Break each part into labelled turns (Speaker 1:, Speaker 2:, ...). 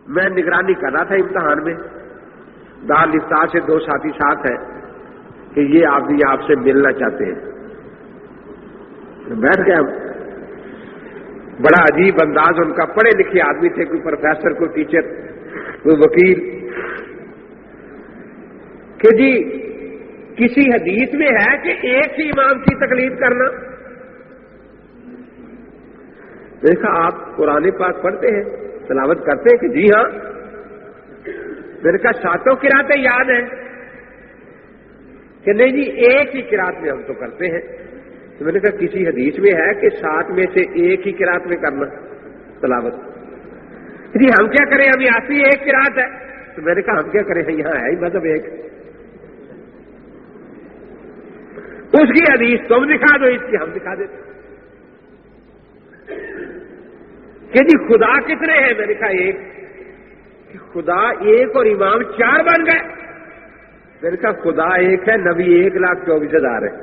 Speaker 1: میں نگرانی کر رہا تھا امتحان میں، دارالفتاح سے 2 ساتھی ساتھ ہیں کہ یہ آدمی آپ سے ملنا چاہتے ہیں. بیٹھ گئے ہم. بڑا عجیب انداز ان کا، پڑھے لکھے آدمی تھے، کوئی پروفیسر، کوئی ٹیچر، کوئی وکیل، کہ جی کسی حدیث میں ہے کہ ایک ہی امام کی تقلید کرنا؟ دیکھا آپ قرآن پاک پڑھتے ہیں، تلاوت کرتے ہیں کہ جی ہاں. میں نے کہا 7 قراتیں یاد ہیں کہ نہیں جی ایک ہی قرات میں ہم تو کرتے ہیں. تو میں نے کہا کسی حدیث میں ہے کہ 7 میں سے ایک ہی قرات میں کرنا تلاوت؟ جی ہم کیا کریں، ابھی آتی ایک قرات ہے. تو میں نے کہا ہم کیا کریں، یہاں ہے ہی مطلب ایک. اس کی حدیث تم دکھا دو، اس کی ہم دکھا دیتے. کہ جی خدا کتنے ہیں؟ میں نے کہا ایک. کہ خدا ایک اور امام 4 بن گئے. میں نے کہا خدا ایک ہے، نبی 1,24,000 ہے.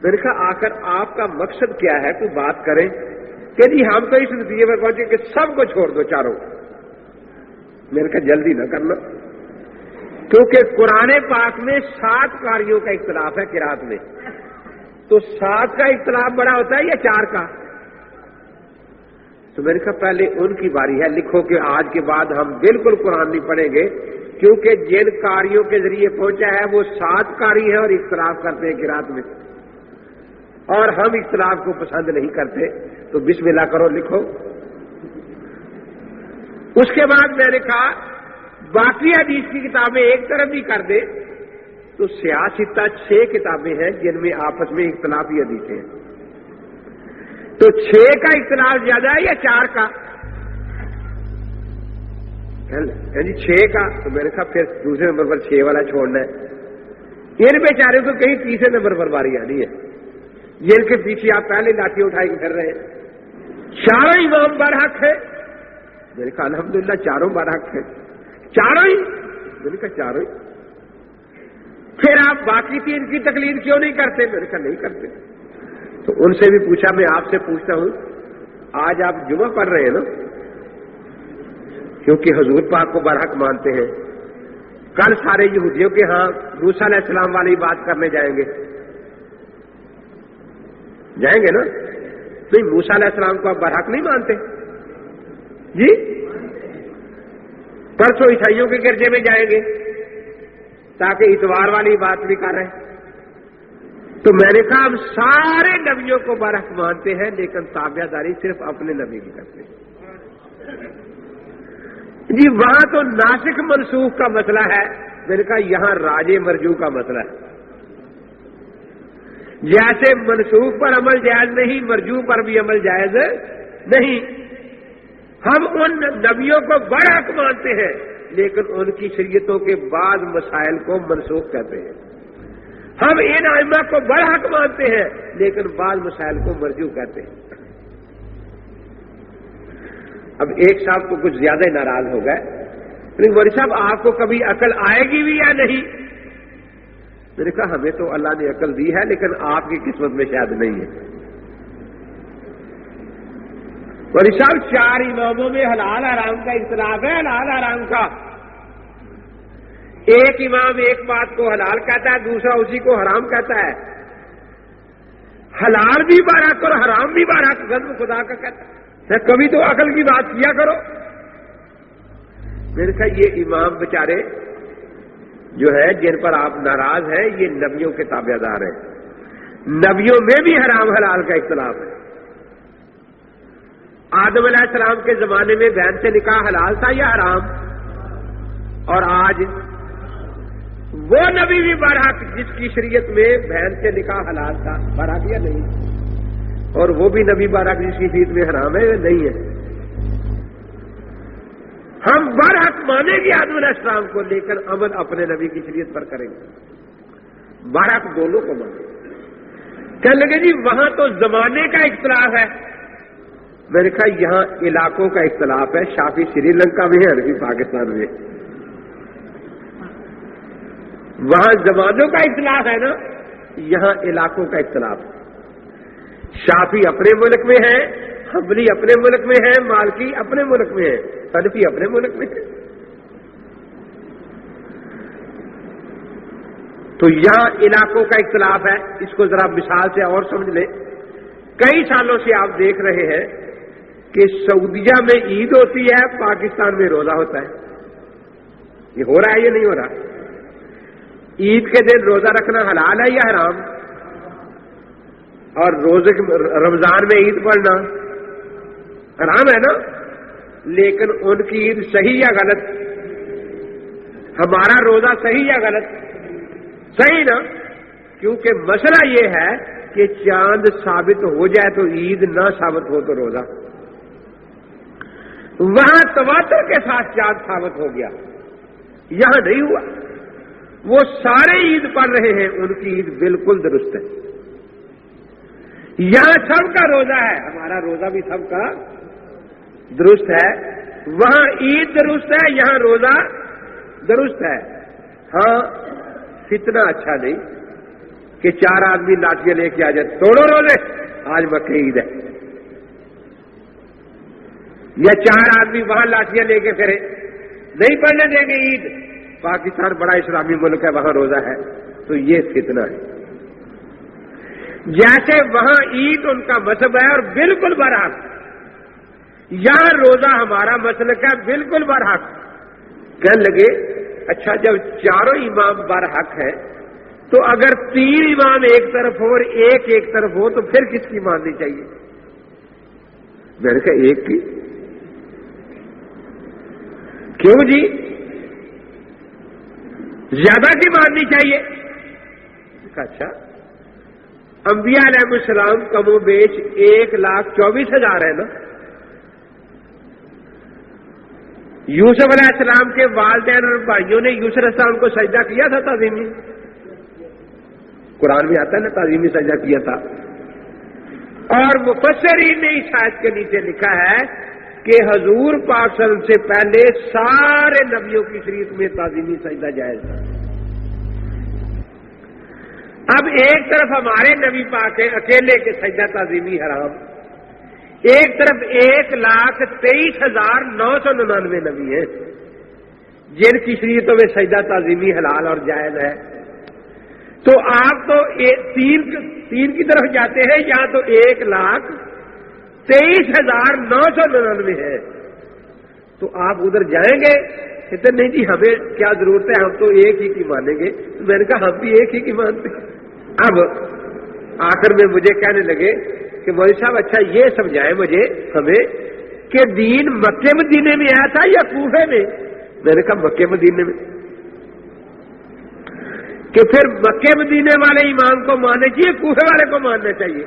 Speaker 1: میں نے کہا آخر آپ کا مقصد کیا ہے، کوئی بات کریں. کہ جی ہم تو اس نتیجے پر پہنچے کہ سب کو چھوڑ دو چاروں. میں نے کہا جلدی نہ کرنا، کیونکہ قرآن پاک میں 7 قاریوں کا اختلاف ہے قرات میں. تو 7 کا اختلاف بڑا ہوتا ہے یا 4 کا؟ تو میں نے کہا پہلے ان کی باری ہے، لکھو کہ آج کے بعد ہم بالکل قرآن نہیں پڑھیں گے، کیونکہ جن قاریوں کے ذریعے پہنچا ہے وہ 7 قاری ہیں اور اختلاف کرتے ہیں قرات میں، اور ہم اختلاف کو پسند نہیں کرتے. تو بسم اللہ کرو، لکھو. اس کے بعد میں نے کہا باقی حدیث کی کتابیں ایک طرف بھی کر دے تو سیاستہ 6 کتابیں ہیں جن میں آپس میں اختلافی حدیثیں ہیں. تو 6 کا اختلاف زیادہ ہے یا 4 کا؟ یعنی 6 کا. تو میں نے کہا پھر دوسرے نمبر پر 6 والا چھوڑنا ہے. ان بیچارے کو کہیں تیسرے نمبر پر باری آنی ہے، جن کے پیچھے آپ پہلے لاٹھی اٹھائی پھر رہے ہیں. 4 امام برحق ہے. میں نے کہا الحمدللہ 4 برحق ہے. 4 ہی؟ میں نے کہا 4 ہی. پھر آپ باقی 3 کی تقلید کیوں نہیں کرتے؟ میں نے کہا نہیں کرتے. تو ان سے بھی پوچھا، میں آپ سے پوچھتا ہوں، آج آپ جمعہ پڑھ رہے ہیں نا، کیونکہ حضور پاک کو برحق مانتے ہیں. کل سارے یہودیوں کے ہاں موسیٰ علیہ السلام والی بات کرنے جائیں گے نا؟ نہیں، موسیٰ علیہ السلام کو آپ برحق نہیں مانتے جی؟ پرسوں عیسائیوں کے گرجے میں جائیں گے تاکہ اتوار والی بات بھی کر رہے ہیں. تو میں نے کہا ہم سارے نبیوں کو برحق مانتے ہیں لیکن تابع داری صرف اپنے نبی کی کرتے ہیں. جی وہاں تو ناسخ منسوخ کا مسئلہ ہے. میں نے کہا یہاں راجے مرجو کا مسئلہ ہے. جیسے منسوخ پر عمل جائز نہیں، مرجو پر بھی عمل جائز نہیں. ہم ان نبیوں کو برحق مانتے ہیں لیکن ان کی شریعتوں کے بعض مسائل کو منسوخ کہتے ہیں. ہم ان ائمہ کو برحق مانتے ہیں لیکن بعض مسائل کو مرجو کہتے ہیں. اب ایک صاحب کو کچھ زیادہ ہی ناراض ہو گئے، لیکن مولوی صاحب آپ کو کبھی عقل آئے گی بھی یا نہیں؟ میں نے کہا ہمیں تو اللہ نے عقل دی ہے لیکن آپ کی قسمت میں شاید نہیں ہے. مولوی صاحب 4 اماموں میں حلال حرام کا اختلاف ہے، حلال حرام کا. ایک امام ایک بات کو حلال کہتا ہے، دوسرا اسی کو حرام کہتا ہے. حلال بھی برحق اور حرام بھی برحق غضب خدا کا کہتا ہے. کبھی تو عقل کی بات کیا کرو. میں نے کہا یہ امام بیچارے جو ہے جن پر آپ ناراض ہیں یہ نبیوں کے تابع دار ہیں. نبیوں میں بھی حرام حلال کا اختلاف ہے. آدم علیہ السلام کے زمانے میں بہن سے نکاح حلال تھا یا حرام؟ اور آج وہ نبی بھی برحق جس کی شریعت میں بہن سے نکاح حلال تھا، برحق یا نہیں؟ اور وہ بھی نبی برحق جس کی شریعت میں حرام ہے یا نہیں ہے؟ ہم برحق مانیں گے آدم علیہ السلام کو لیکن عمل اپنے نبی کی شریعت پر کریں گے. برحق دونوں کو مانیں گے. کہنے لگے جی وہاں تو زمانے کا اختلاف ہے. میں نے کہا یہاں علاقوں کا اختلاف ہے. شافی سری لنکا میں ہے، حنفی پاکستان میں. وہاں زمانوں کا اختلاف ہے نا، یہاں علاقوں کا اختلاف ہے. شافی اپنے ملک میں ہے، حنبلی اپنے ملک میں ہے، مالکی اپنے ملک میں ہے. سلفی اپنے ملک میں ہے. تو یہاں علاقوں کا اختلاف ہے. اس کو ذرا مثال سے اور سمجھ لیں. کئی سالوں سے آپ دیکھ رہے ہیں کہ سعودیہ میں عید ہوتی ہے, پاکستان میں روزہ ہوتا ہے. یہ ہو رہا ہے یا نہیں ہو رہا؟ عید کے دن روزہ رکھنا حلال ہے یا حرام؟ اور رمضان میں عید پڑھنا حرام ہے نا. لیکن ان کی عید صحیح یا غلط؟ ہمارا روزہ صحیح یا غلط؟ صحیح نا. کیونکہ مسئلہ یہ ہے کہ چاند ثابت ہو جائے تو عید, نہ ثابت ہو تو روزہ. وہاں تواتر کے ساتھ چاند ثابت ہو گیا, یہاں نہیں ہوا. وہ سارے عید پڑھ رہے ہیں, ان کی عید بالکل درست ہے. یہاں سب کا روزہ ہے, ہمارا روزہ بھی سب کا درست ہے. وہاں عید درست ہے, یہاں روزہ درست ہے. ہاں فتنہ اچھا نہیں کہ 4 آدمی لاٹیاں لے کے آ جائے, توڑو روزے, آج مکہ عید ہے. یا 4 آدمی وہاں لاٹیاں لے کے پھرے, نہیں پڑھنے دیں گے عید. پاکستان بڑا اسلامی ملک ہے, وہاں روزہ ہے. تو یہ فتنہ ہے. جیسے وہاں عید ان کا مذہب ہے اور بالکل برحق, یہاں روزہ ہمارا مسلک ہے بالکل برحق. کہنے لگے اچھا جب چاروں امام برحق ہے تو اگر 3 امام ایک طرف ہو اور ایک طرف ہو تو پھر کس کی ماننی چاہیے؟ میں نے کہا ایک کی. کیوں جی زیادہ کی ماننی چاہیے؟ اچھا انبیاء علیہ السلام کم و بیش 1,24,000 ہے نا. یوسف علیہ السلام کے والدین اور بھائیوں نے یوسف علیہ السلام کو سجدہ کیا تھا تعظیمی. قرآن میں آتا ہے نا تعظیمی سجدہ کیا تھا. اور مفسرین نے اس آیت کے نیچے لکھا ہے کہ حضور پاک صلی اللہ علیہ وسلم سے پہلے سارے نبیوں کی شریعت میں تعظیمی سجدہ جائز تھا. اب ایک طرف ہمارے نبی پاک ہیں اکیلے کے سجدہ تعظیمی حرام, ایک طرف 1,23,999 نبی ہیں جن کی شریعتوں میں سجدہ تعظیمی حلال اور جائز ہے. تو آپ تو 3 کی طرف جاتے ہیں, یہاں تو 1,23,999 ہے. تو آپ ادھر جائیں گے, کہتے نہیں جی ہمیں کیا ضرورت ہے, ہم تو ایک ہی کی مانیں گے. میں نے کہا ہم بھی ایک ہی کی مانتے ہیں. اب آخر میں مجھے کہنے لگے کہ مولوی صاحب اچھا یہ سمجھائیں مجھے ہمیں کہ دین مکے مدینے میں آیا تھا یا کوفے میں؟ میں نے کہا مکے مدینے میں. کہ پھر مکے مدینے والے امام کو ماننا چاہیے, کوفے والے کو ماننا چاہیے؟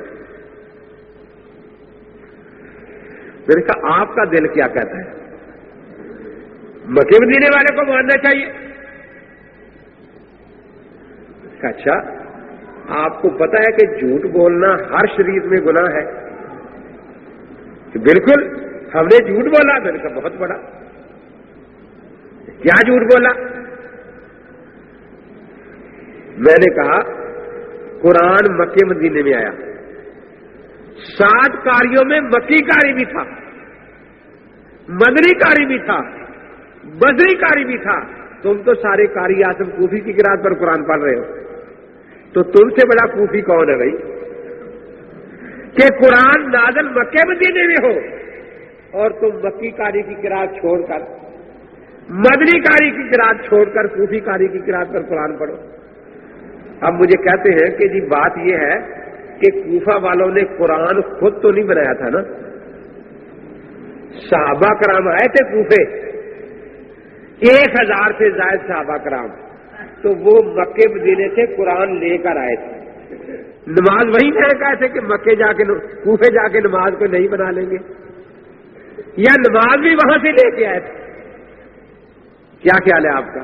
Speaker 1: میں نے کہا آپ کا دل کیا کہتا ہے, مکے مدینے والے کو ماننا چاہیے؟ اچھا آپ کو پتا ہے کہ جھوٹ بولنا ہر شریعت میں گناہ ہے؟ کہ بالکل ہم نے جھوٹ بولا. میں نے کہا بہت بڑا. کیا جھوٹ بولا؟ میں نے کہا قرآن مکے مدینے میں آیا, 7 قاریوں میں مکی قاری بھی تھا, مدنی قاری بھی تھا, بصری قاری بھی تھا. تم تو سارے قاری اعظم کوفی کی قرات پر قرآن پڑھ رہے ہو, تو تم سے بڑا کوفی کون ہے بھائی کہ قرآن نازل مکے مدینے میں ہو اور تم مکی قاری کی قرات چھوڑ کر, مدنی قاری کی قرات چھوڑ کر کوفی قاری کی قرات پر قرآن پڑھو. اب مجھے کہتے ہیں کہ جی بات یہ ہے کہ کوفہ والوں نے قرآن خود تو نہیں بنایا تھا نا, صحابہ کرام آئے تھے کوفے, 1,000 سے زائد صحابہ کرام, تو وہ مکے مدینے سے قرآن لے کر آئے تھے. نماز وہی کہے تھے کہ مکے جا کے کوفے جا کے نماز کو نہیں بنا لیں گے, یا نماز بھی وہاں سے لے کے آئے تھے؟ کیا خیال ہے آپ کا؟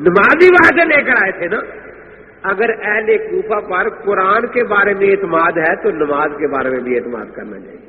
Speaker 1: نماز بھی وہاں سے لے کر آئے تھے نا. اگر اہل کوفہ پر قرآن کے بارے میں اعتماد ہے تو نماز کے بارے میں بھی اعتماد کرنا چاہیے.